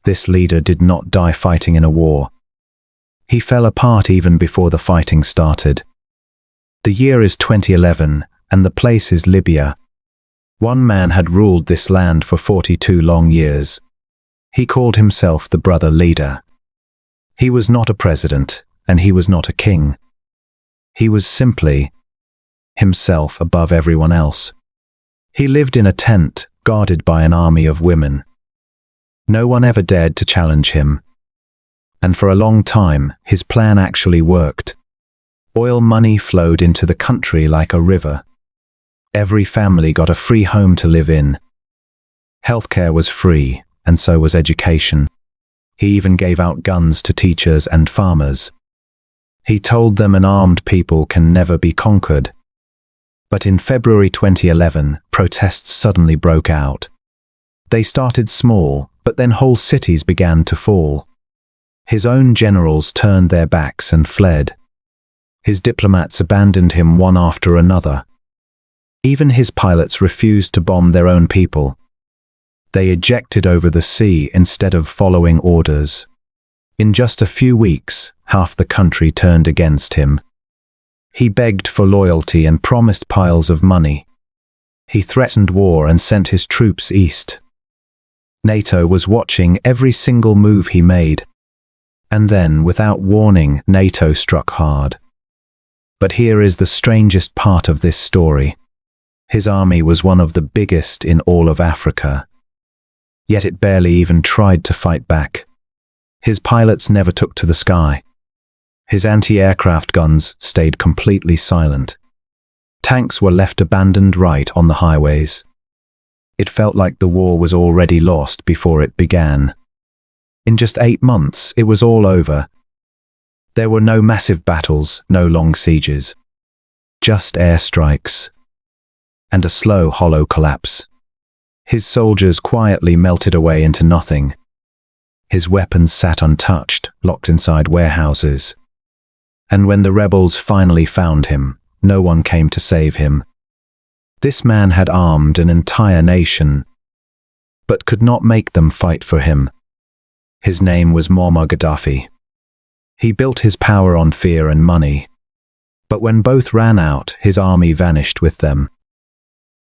This leader did not die fighting in a war. He fell apart even before the fighting started. The year is 2011, and the place is Libya. One man had ruled this land for 42 long years. He called himself the brother leader. He was not a president, and he was not a king. He was simply himself above everyone else. He lived in a tent, guarded by an army of women. No one ever dared to challenge him. And for a long time, his plan actually worked. Oil money flowed into the country like a river. Every family got a free home to live in. Healthcare was free, and so was education. He even gave out guns to teachers and farmers. He told them an armed people can never be conquered. But in February 2011, protests suddenly broke out. They started small, but then whole cities began to fall. His own generals turned their backs and fled. His diplomats abandoned him one after another. Even his pilots refused to bomb their own people. They ejected over the sea instead of following orders. In just a few weeks, half the country turned against him. He begged for loyalty and promised piles of money. He threatened war and sent his troops east. NATO was watching every single move he made. And then, without warning, NATO struck hard. But here is the strangest part of this story. His army was one of the biggest in all of Africa. Yet it barely even tried to fight back. His pilots never took to the sky. His anti-aircraft guns stayed completely silent. Tanks were left abandoned right on the highways. It felt like the war was already lost before it began. In just 8 months, it was all over. There were no massive battles, no long sieges. Just airstrikes. And a slow, hollow collapse. His soldiers quietly melted away into nothing. His weapons sat untouched, locked inside warehouses. And when the rebels finally found him, no one came to save him. This man had armed an entire nation, but could not make them fight for him. His name was Muammar Gaddafi. He built his power on fear and money. But when both ran out, his army vanished with them.